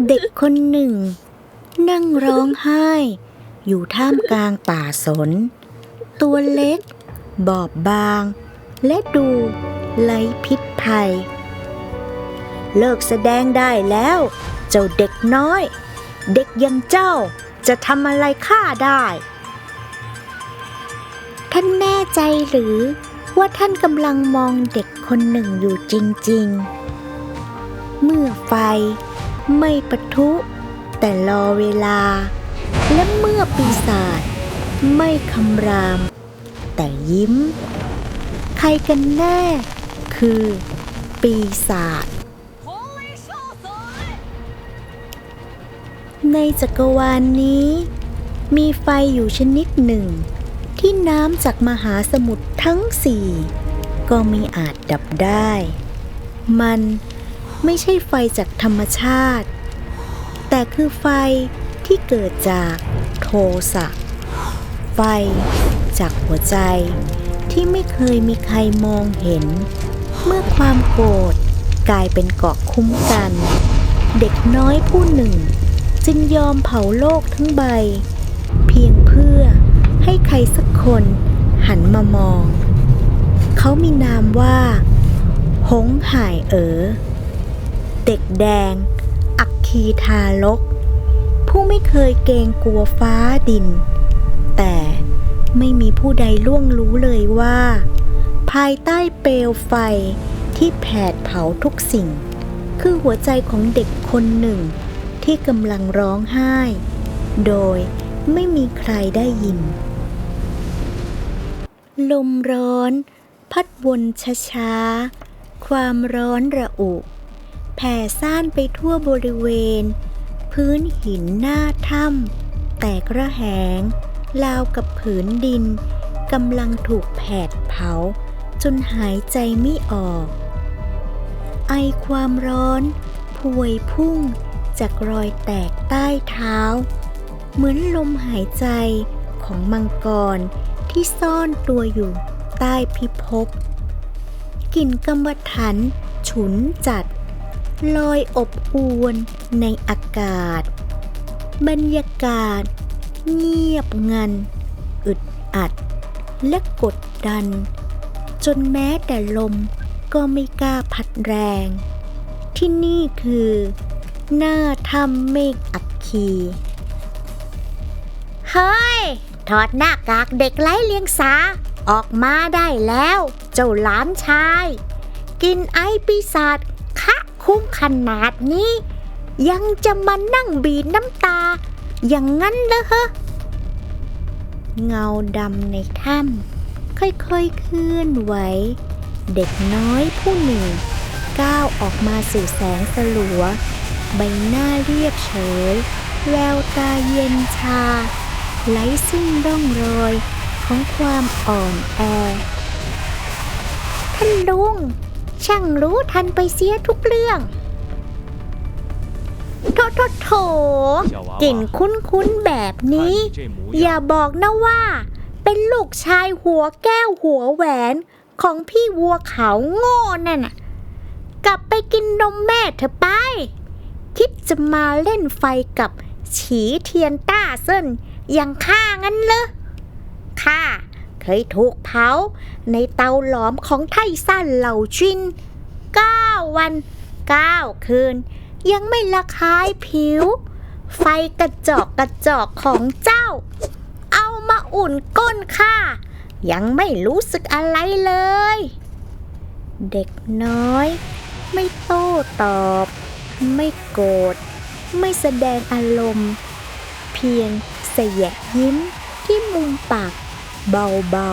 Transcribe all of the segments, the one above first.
เด็กคนหนึ่งนั่งร้องไห้อยู่ท่ามกลางป่าสนตัวเล็กบอบบางและดูไร้พิษภัยเลิกแสดงได้แล้วเจ้าเด็กน้อยเด็กอย่างเจ้าจะทำอะไรข้าได้ท่านแน่ใจหรือว่าท่านกำลังมองเด็กคนหนึ่งอยู่จริงๆเมื่อไฟไม่ปะทุแต่รอเวลาและเมื่อปีศาจไม่คำรามแต่ยิ้มใครกันแน่คือปีศาจในจักรวาลนี้มีไฟอยู่ชนิดหนึ่งที่น้ำจากมหาสมุทรทั้งสี่ก็ไม่อาจดับได้มันไม่ใช่ไฟจากธรรมชาติแต่คือไฟที่เกิดจากโทสะไฟจากหัวใจที่ไม่เคยมีใครมองเห็นเมื่อความโกรธกลายเป็นเกราะคุ้มกันเด็กน้อยผู้หนึ่งจึงยอมเผาโลกทั้งใบเพียงเพื่อให้ใครสักคนหันมามองเขามีนามว่าหงส์ห่ายเด็กแดงอัคคีทารกผู้ไม่เคยเกรงกลัวฟ้าดินแต่ไม่มีผู้ใดล่วงรู้เลยว่าภายใต้เปลวไฟที่แผดเผาทุกสิ่งคือหัวใจของเด็กคนหนึ่งที่กำลังร้องไห้โดยไม่มีใครได้ยินลมร้อนพัดวนช้าๆความร้อนระอุแผ่ซ่านไปทั่วบริเวณพื้นหินหน้าถ้ำแตกระแหงราวกับผืนดินกำลังถูกแผดเผาจนหายใจไม่ออกไอความร้อนพวยพุ่งจากรอยแตกใต้เท้าเหมือนลมหายใจของมังกรที่ซ่อนตัวอยู่ใต้พิภพกลิ่นกำมะถันฉุนจัดลอยอบอวนในอากาศบรรยากาศเงียบงันอึดอัดและกดดันจนแม้แต่ลมก็ไม่กล้าพัดแรงที่นี่คือหน้าถ้ำเมฆอัคคีเฮ้ยถอดหน้ากากเด็กไร้เลียงสาออกมาได้แล้วเจ้าหลานชายกินไอปีศาจคะคุ้มขนาดนี้ยังจะมานั่งบีบน้ำตาอย่างงั้นเหรอฮะเงาดำในถ้ำค่อยๆเคลื่อนไหวเด็กน้อยผู้หนึ่งก้าวออกมาสู่แสงสลัวใบหน้าเรียบเฉยแววตาเย็นชาไร้ซึ่งร่องรอยของความอ่อนแอท่านลุงช่างรู้ทันไปเสียทุกเรื่องโถกลิ่นคุ้นๆแบบนี้อย่าบอกนะว่าเป็นลูกชายหัวแก้วหัวแหวนของพี่วัวเขาโง่นั่นน่ะกลับไปกินนมแม่เถอะไปคิดจะมาเล่นไฟกับฉีเทียนต้าเซินอย่างข้างั้นเหรอข้าเคยถูกเผาในเตาหลอมของไทซ่านเหล่าชิน9 วัน 9 คืนยังไม่ระคายผิวไฟกระจอกของเจ้าเอามาอุ่นก้นข้ายังไม่รู้สึกอะไรเลยเด็กน้อยไม่โต้ตอบไม่โกรธไม่แสดงอารมณ์เพียงแสยะยิ้มที่มุมปากเบา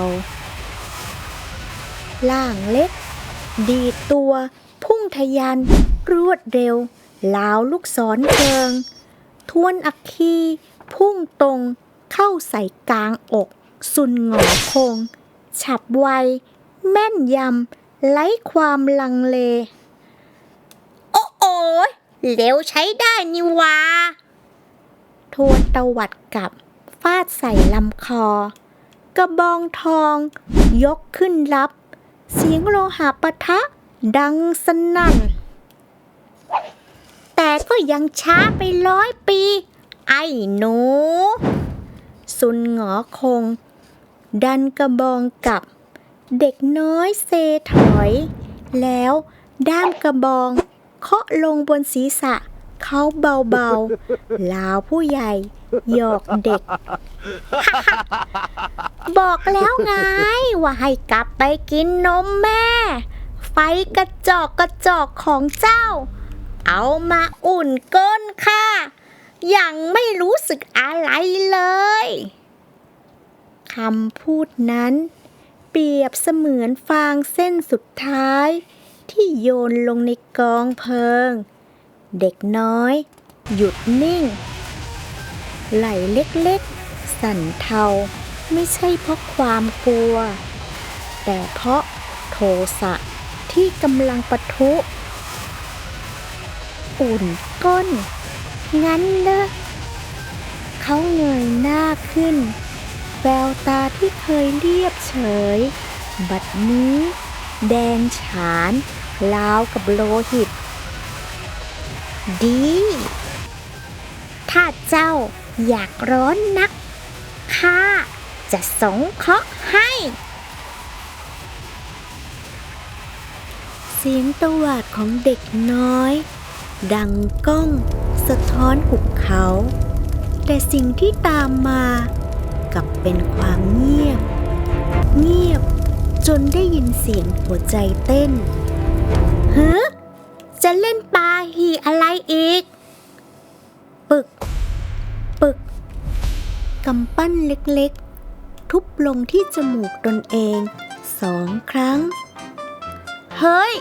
ๆล่างเล็กดีดตัวพุ่งทะยานรวดเร็วลาวลูกศรเพลิงทวนอัคคีพุ่งตรงเข้าใส่กลางอกสุนหงอคงฉับไวแม่นยำไร้ความลังเลโอ้เร็วใช้ได้นี่วะทวนตวัดกับฟาดใส่ลำคอกระบองทองยกขึ้นรับเสียงโลหะปะทะดังสนั่นแต่ แต่ก็ยังช้าไป100 ปีไอ้หนูซุนหงอคงดันกระบองกับเด็กน้อยเซถอยแล้วด้ามกระบองเคาะลงบนศีรษะเขาเบาๆลาวผู้ใหญ่หยอกเด็ก บอกแล้วไงว่าให้กลับไปกินนมแม่ไฟกระจอกของเจ้าเอามาอุ่นก้นค่ะยังไม่รู้สึกอะไรเลยคำพูดนั้นเปรียบเสมือนฟางเส้นสุดท้ายที่โยนลงในกองเพลิงเด็กน้อยหยุดนิ่งไหล่เล็กๆสั่นเทาไม่ใช่เพราะความกลัวแต่เพราะโทสะที่กำลังปะทุอุ่นก้นงั้นเนอะเขาเงยหน้าขึ้นแววตาที่เคยเรียบเฉยบัดนี้แดงฉานราวกับโลหิตดีถ้าเจ้าอยากร้อนนักข้าจะสงเคราะห์ให้เสียงตวาดของเด็กน้อยดังก้องสะท้อนหุบเขาแต่สิ่งที่ตามมากลับเป็นความเงียบจนได้ยินเสียงหัวใจเต้นจะเล่นปาหีอะไรอีกปึกกำปั้นเล็กๆทุบลงที่จมูกตนเอง2 ครั้งเฮ้ย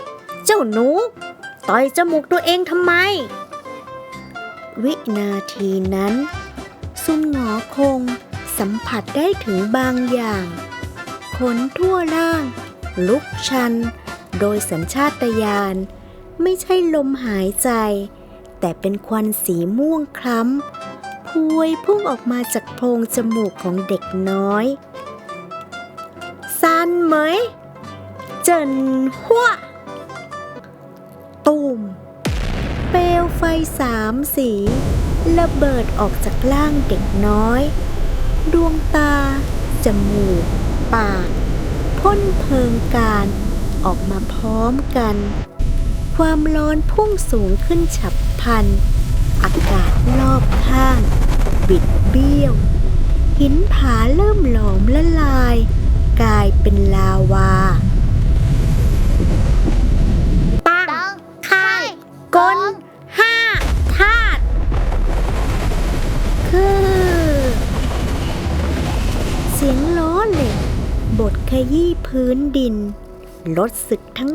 เจ้าหนูต่อยจมูกตัวเองทำไมวินาทีนั้นซุนหงอคงสัมผัสได้ถึงบางอย่างขนทั่วร่างลุกชันโดยสัญชาตญาณไม่ใช่ลมหายใจแต่เป็นควันสีม่วงคล้ำพวยพุ่งออกมาจากโพรงจมูกของเด็กน้อยซันเหมยเจินหัวตูมเปลวไฟ3 สีระเบิดออกจากร่างเด็กน้อยดวงตาจมูกปากพ่นเพลิงการออกมาพร้อมกันความร้อนพุ่งสูงขึ้นฉับพลันอากาศรอบข้างบิดเบี้ยวหินผาเริ่มหลอมละลายกลายเป็นลาวาตั้งค่ายกล5 ธาตุเสียงล้อเหล็กบดขยี้พื้นดินรถศึกทั้ง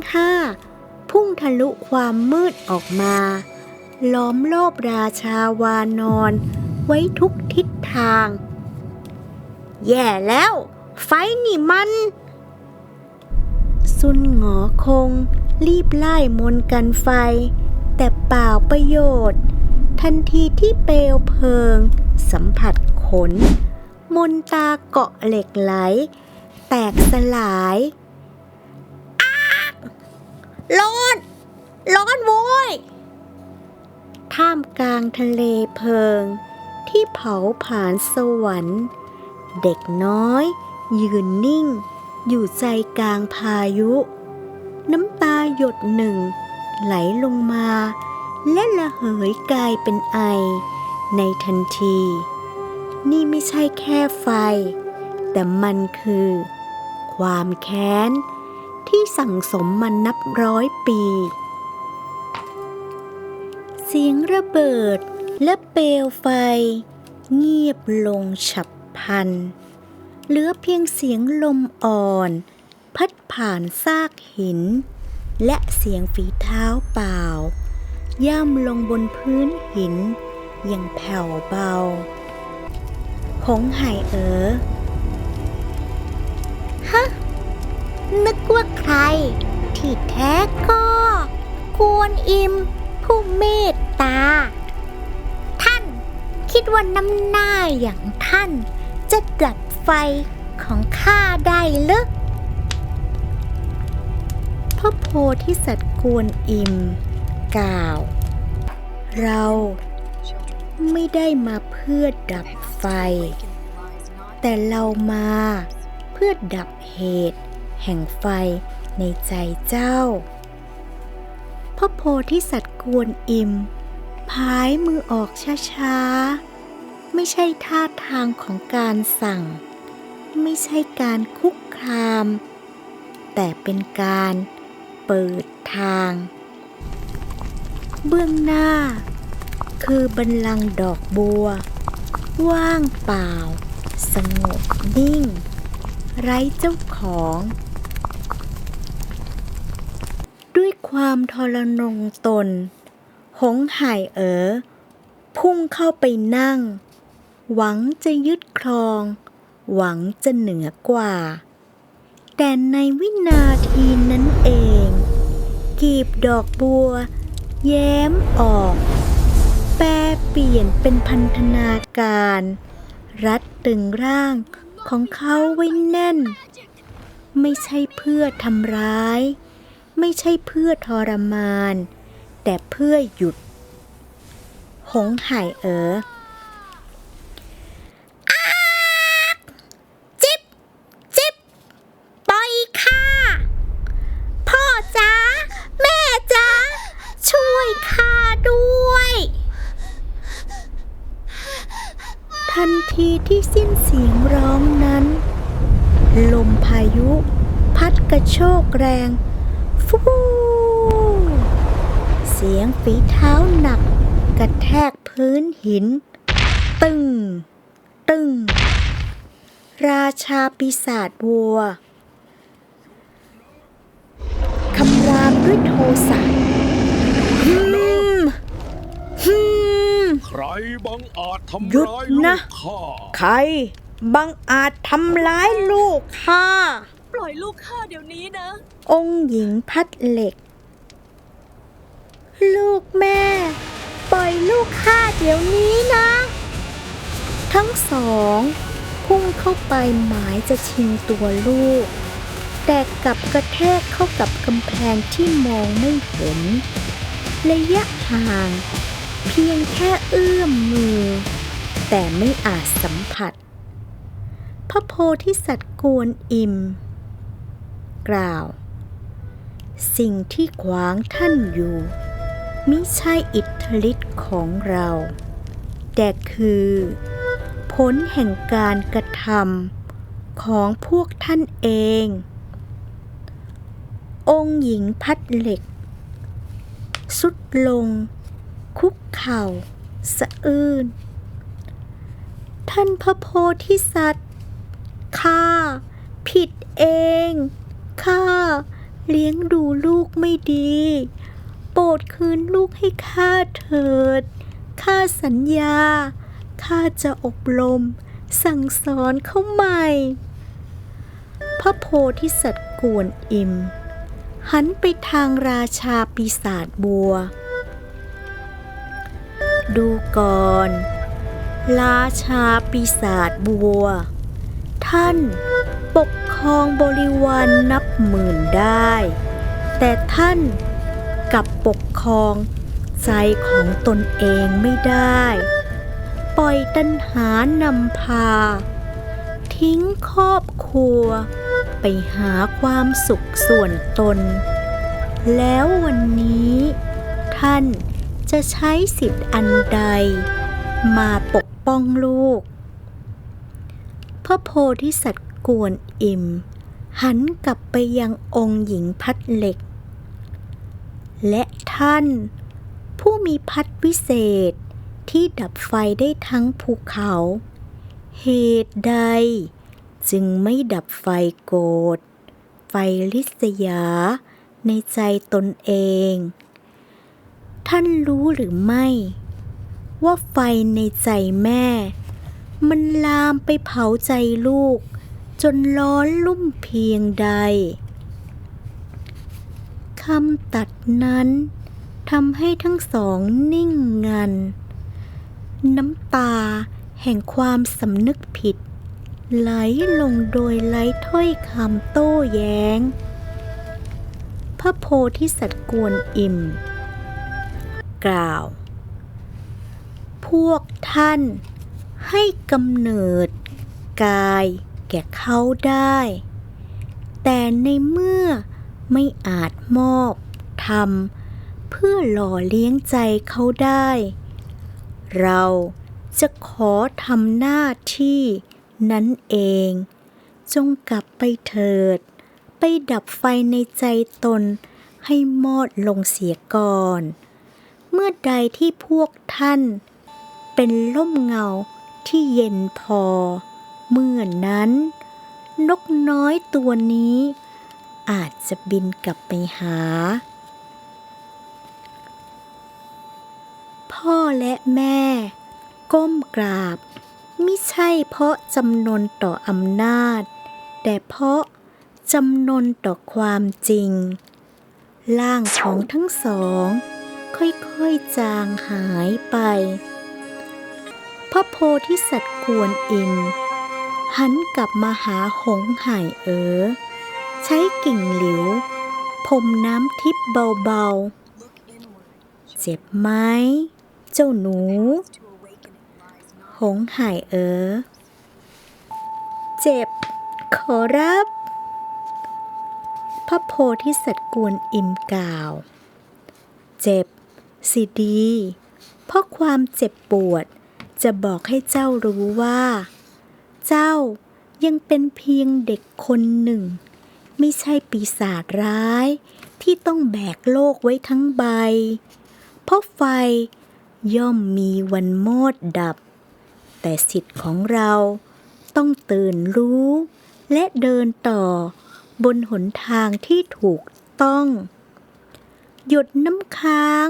5พุ่งทะลุความมืดออกมาล้อมรอบราชาวานอนไว้ทุกทิศทางแย่แล้วไฟนี่มันซุนหงอคงรีบไล่มนต์กันไฟแต่เปล่าประโยชน์ทันทีที่เปลวเพลิงสัมผัสขนมนตาเกาะเหล็กไหลแตกสลายร้อนโว้ยท่ามกลางทะเลเพลิงที่เผาผลาญสวรรค์เด็กน้อยยืนนิ่งอยู่ใจกลางพายุน้ำตาหยดหนึ่งไหลลงมาและระเหยกลายเป็นไอในทันทีนี่ไม่ใช่แค่ไฟแต่มันคือความแค้นที่สั่งสมมานับ100 ปีเสียงระเบิดและเปลวไฟเงียบลงฉับพลันเหลือเพียงเสียงลมอ่อนพัดผ่านซากหินและเสียงฝีเท้าเปล่าย่ำลงบนพื้นหินอย่างแผ่วเบาหงไห่ฮะนึกว่าใครที่แท้ก็กวนอิมผู้เมตตาท่านคิดว่าน้ำหน้าอย่างท่านจะดับไฟของข้าได้หรือพระโพธิสัตว์กวนอิมกล่าว เราไม่ได้มาเพื่อดับไฟแต่เรามาเพื่อดับเหตุแห่งไฟในใจเจ้าพระโพธิสัตว์กวนอิมพายมือออกช้าๆไม่ใช่ท่าทางของการสั่งไม่ใช่การคุกคามแต่เป็นการเปิดทางเบื้องหน้าคือบัลลังก์ดอกบัวว่างเปล่าสงบนิ่งไร้เจ้าของด้วยความทรนงตนหงส์ห่ายพุ่งเข้าไปนั่งหวังจะยึดครองหวังจะเหนือกว่าแต่ในวินาทีนั้นเองกีบดอกบัวแย้มออกแปรเปลี่ยนเป็นพันธนาการรัดตึงร่างของเขาไว้แน่นไม่ใช่เพื่อทำร้ายไม่ใช่เพื่อทรมานแต่เพื่อหยุดหงส์ห่ายจิ๊บจิ๊บปล่อยข้าพ่อจ๋าแม่จ๋าช่วยข้าด้วยทันทีที่สิ้นเสียงร้องนั้นลมพายุพัดกระโชกแรงฟูเสียงฝีเท้าหนักกระแทกพื้นหินตึงตึงราชาปีศาจวัวคำรามด้วยโทสะใครบังอาจทำร้ายลูกข้าใครบังอาจทำร้ายลูกข้าปล่อยลูกข้าเดี๋ยวนี้นะองค์หญิงพัดเหล็กลูกแม่ปล่อยลูกข้าเดี๋ยวนี้นะทั้งสองพุ่งเข้าไปหมายจะชิงตัวลูกแต่กลับกระแทกเข้ากับกำแพงที่มองไม่เห็นระยะห่างเพียงแค่เอื้อมมือแต่ไม่อาจสัมผัสพระโพธิสัตว์กวนอิมกล่าวสิ่งที่ขวางท่านอยู่มิใช่อิทธิฤทธิ์ของเราแต่คือผลแห่งการกระทำของพวกท่านเององค์หญิงพัดเหล็กสุดลงคุกเข่าสะอื้นท่านพระโพธิสัตว์ข้าผิดเองข้าเลี้ยงดูลูกไม่ดีโปรดคืนลูกให้ข้าเถิดข้าสัญญาข้าจะอบรมสั่งสอนเขาใหม่พระโพธิสัตว์กวนอิมหันไปทางราชาปีศาจบัวดูก่อนราชาปีศาจบัวท่านปกครองบริวารนับหมื่นได้แต่ท่านกลับปกครองใจของตนเองไม่ได้ปล่อยตัณหานำพาทิ้งครอบครัวไปหาความสุขส่วนตนแล้ววันนี้ท่านจะใช้สิทธิ์อันใดมาปกป้องลูกพระโพธิสัตว์กวนอิมหันกลับไปยังองค์หญิงพัดเหล็กและท่านผู้มีพัดวิเศษที่ดับไฟได้ทั้งภูเขาเหตุใดจึงไม่ดับไฟโกรธไฟริษยาในใจตนเองท่านรู้หรือไม่ว่าไฟในใจแม่มันลามไปเผาใจลูกจนร้อนลุ่มเพียงใดคำตัดนั้นทำให้ทั้งสองนิ่งงันน้ำตาแห่งความสำนึกผิดไหลลงโดยไร้ถ้อยคำโต้แย้งพระโพธิสัตว์กวนอิมกล่าว วกท่านให้กำเนิดกายแก่เขาได้ แต่ในเมื่อไม่อาจมอบธรรมเพื่อหล่อเลี้ยงใจเขาได้ เราจะขอทำหน้าที่นั้นเองจงกลับไปเถิดไปดับไฟในใจตนให้มอดลงเสียก่อน เมื่อใดที่พวกท่านเป็นร่มเงาที่เย็นพอ เมื่อนั้นนกน้อยตัวนี้อาจจะบินกลับไปหาพ่อและแม่ก้มกราบมิใช่เพราะจำนนต่ออำนาจแต่เพราะจำนนต่อความจริงร่างของทั้งสองค่อยๆจางหายไปพระโพธิสัตว์กวนอิมหันกลับมาหาหงส์ห่ายใช้กิ่งหลิวพรมน้ำทิพย์เบาๆเจ็บไหมเจ้าหนูหงส์ห่ายเจ็บขอรับพระโพธิสัตว์กวนอิมกล่าวเจ็บสิดีเพราะความเจ็บปวดจะบอกให้เจ้ารู้ว่าเจ้ายังเป็นเพียงเด็กคนหนึ่งไม่ใช่ปีศาจร้ายที่ต้องแบกโลกไว้ทั้งใบเพราะไฟย่อมมีวันมอดดับแต่สิทธิ์ของเราต้องตื่นรู้และเดินต่อบนหนทางที่ถูกต้องหยดน้ำค้าง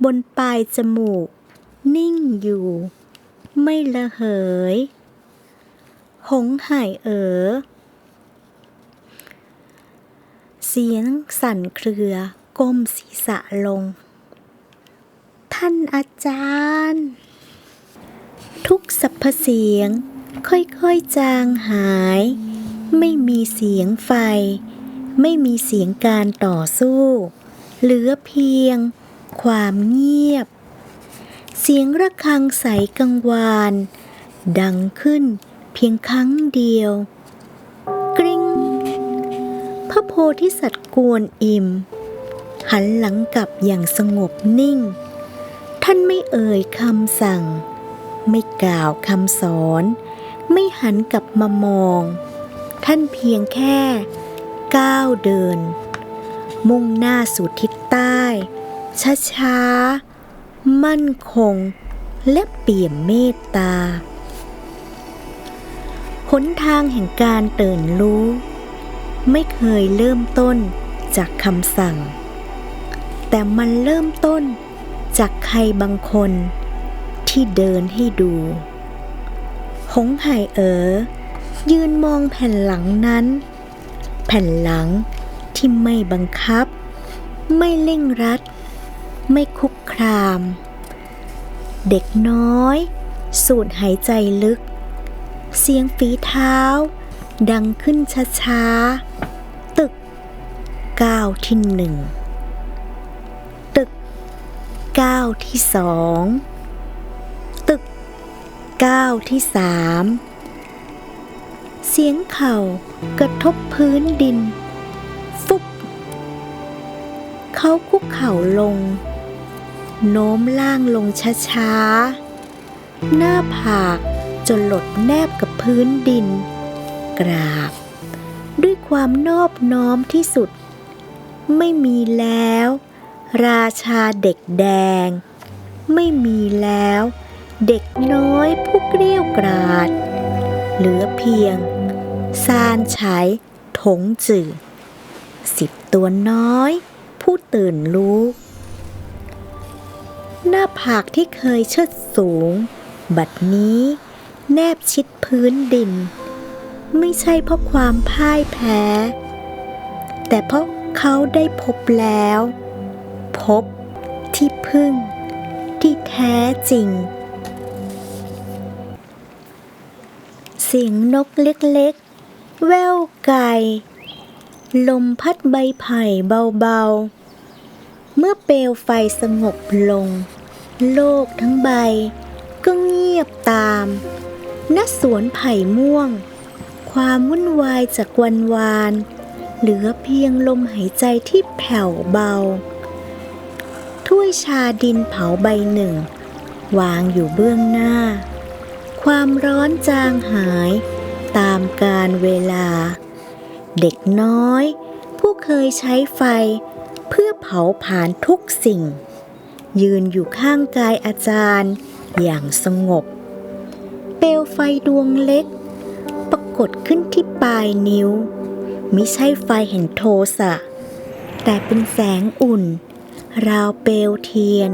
บนปลายจมูกนิ่งอยู่ไม่ระเหยหงส์ห่ายเสียงสั่นเครือก้มศีรษะลงท่านอาจารย์ทุกสรรพเสียงค่อยๆจางหายไม่มีเสียงไฟไม่มีเสียงการต่อสู้เหลือเพียงความเงียบเสียงระฆังใสกังวานดังขึ้นเพียงครั้งเดียวกริ๊งพระโพธิสัตว์กวนอิมหันหลังกลับอย่างสงบนิ่งท่านไม่เอ่ยคำสั่งไม่กล่าวคำสอนไม่หันกลับมามองท่านเพียงแค่ก้าวเดินมุ่งหน้าสู่ทิศใต้ช้าๆมั่นคงและเปี่ยมเมตตาหนทางแห่งการตื่นรู้ไม่เคยเริ่มต้นจากคำสั่งแต่มันเริ่มต้นจากใครบางคนที่เดินให้ดูหงส์ห่ายยืนมองแผ่นหลังนั้นแผ่นหลังที่ไม่บังคับไม่เร่งรัดไม่คุกคามเด็กน้อยสูดหายใจลึกเสียงฝีเท้าดังขึ้นช้าๆตึกก้าวที่หนึ่งตึกก้าวที่สองตึกก้าวที่สามเสียงเข่ากระทบพื้นดินฟุบเขาคุกเข่าลงโน้มล่างลงช้าๆหน้าผากจนหลดแนบกับพื้นดินกราบด้วยความนอบน้อมที่สุดไม่มีแล้วราชาเด็กแดงไม่มีแล้วเด็กน้อยผู้เกรี้ยวกราดเหลือเพียงซานฉายถงจื่อ10 ตัวน้อยผู้ตื่นรู้หน้าผากที่เคยเชิดสูงบัดนี้แนบชิดพื้นดินไม่ใช่เพราะความพ่ายแพ้แต่เพราะเขาได้พบแล้วพบที่พึ่งที่แท้จริงเสียงนกเล็กๆแว่วไกลลมพัดใบไผ่เบาๆเมื่อเปลวไฟสงบลงโลกทั้งใบก็ ณสวนไผ่ม่วงความวุ่นวายจากวันวานเหลือเพียงลมหายใจที่แผ่วเบาถ้วยชาดินเผาใบหนึ่งวางอยู่เบื้องหน้าความร้อนจางหายตามกาลเวลาเด็กน้อยผู้เคยใช้ไฟเพื่อเผาผลาญทุกสิ่งยืนอยู่ข้างกายอาจารย์อย่างสงบเปลวไฟดวงเล็กปรากฏขึ้นที่ปลายนิ้วมิใช่ไฟแห่งโทสะแต่เป็นแสงอุ่นราวเปลวเทียน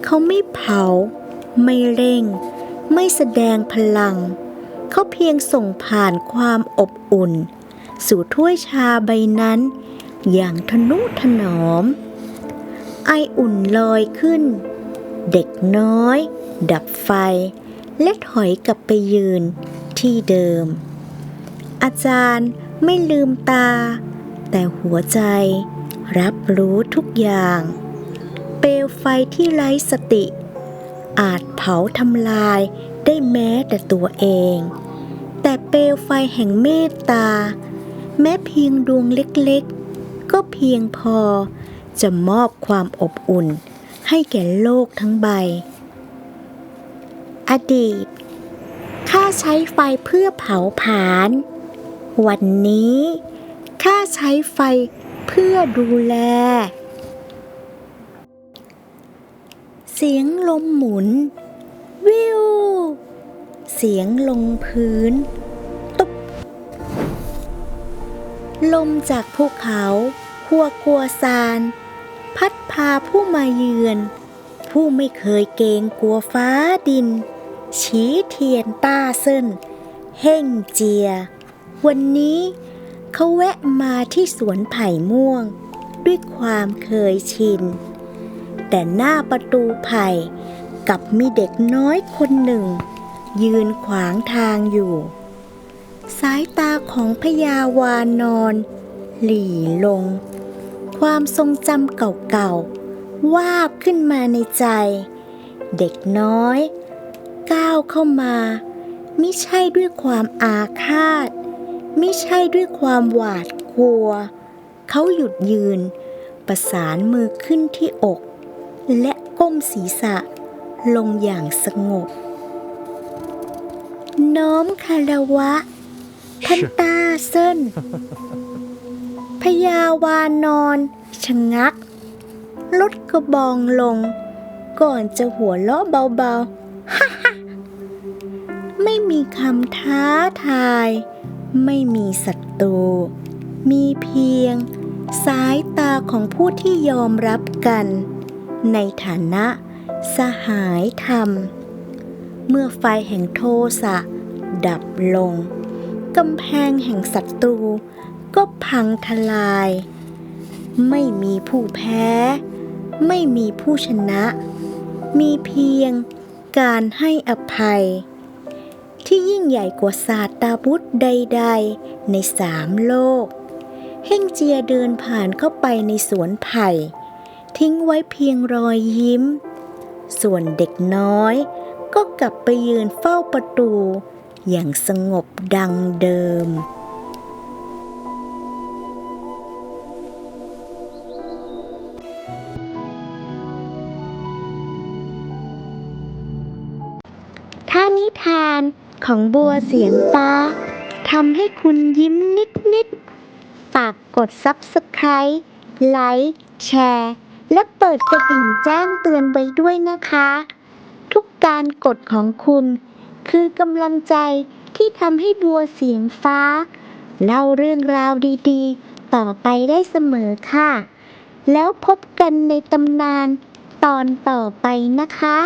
เขาไม่เผาไม่เร่งไม่แสดงพลังเขาเพียงส่งผ่านความอบอุ่นสู่ถ้วยชาใบนั้นอย่างทนุถนอมไออุ่นลอยขึ้นเด็กน้อยดับไฟและถอยกลับไปยืนที่เดิมอาจารย์ไม่ลืมตาแต่หัวใจรับรู้ทุกอย่างเปลวไฟที่ไร้สติอาจเผาทำลายได้แม้แต่ตัวเองแต่เปลวไฟแห่งเมตตาแม้เพียงดวงเล็กๆก็เพียงพอจะมอบความอบอุ่นให้แก่โลกทั้งใบอดีตข้าใช้ไฟเพื่อเผาผลาญวันนี้ข้าใช้ไฟเพื่อดูแลเสียงลมหมุนวิวเสียงลงพื้นตุบลมจากภูเขาหัวกัวซานพัดพาผู้มาเยือนผู้ไม่เคยเกรงกลัวฟ้าดินฉีเทียนต้าเซินเฮ่งเจียวันนี้เขาแวะมาที่สวนไผ่ม่วงด้วยความเคยชินแต่หน้าประตูไผ่กลับมีเด็กน้อยคนหนึ่งยืนขวางทางอยู่สายตาของพญาวานอนหลี่ลงความทรงจำเก่าๆวาบขึ้นมาในใจเด็กน้อยก้าวเข้ามามิใช่ด้วยความอาฆาตมิใช่ด้วยความหวาดกลัวเขาหยุดยืนประสานมือขึ้นที่อกและก้มศีรษะลงอย่างสงบน้อมคารวะท่านต้าเซินพญาวานอนชะงักลดกระบองลงก่อนจะหัวเราะเบาๆฮ่าฮ่าไม่มีคำท้าทายไม่มีศัตรูมีเพียงสายตาของผู้ที่ยอมรับกันในฐานะสหายธรรมเมื่อไฟแห่งโทสะดับลงกำแพงแห่งศัตรูก็พังทลายไม่มีผู้แพ้ไม่มีผู้ชนะมีเพียงการให้อภัยที่ยิ่งใหญ่กว่าศาสตราวุธใดๆใน3 โลกเฮ่งเจียเดินผ่านเข้าไปในสวนไผ่ทิ้งไว้เพียงรอยยิ้มส่วนเด็กน้อยก็กลับไปยืนเฝ้าประตูอย่างสงบดังเดิมถ้านิทานของบัวเสียงฟ้าทำให้คุณยิ้มนิดๆฝากกด Subscribe ไลค์แชร์และเปิดกระดิ่งแจ้งเตือนไว้ด้วยนะคะทุกการกดของคุณคือกำลังใจที่ทำให้บัวเสียงฟ้าเล่าเรื่องราวดีๆต่อไปได้เสมอค่ะแล้วพบกันในตำนานตอนต่อไปนะคะ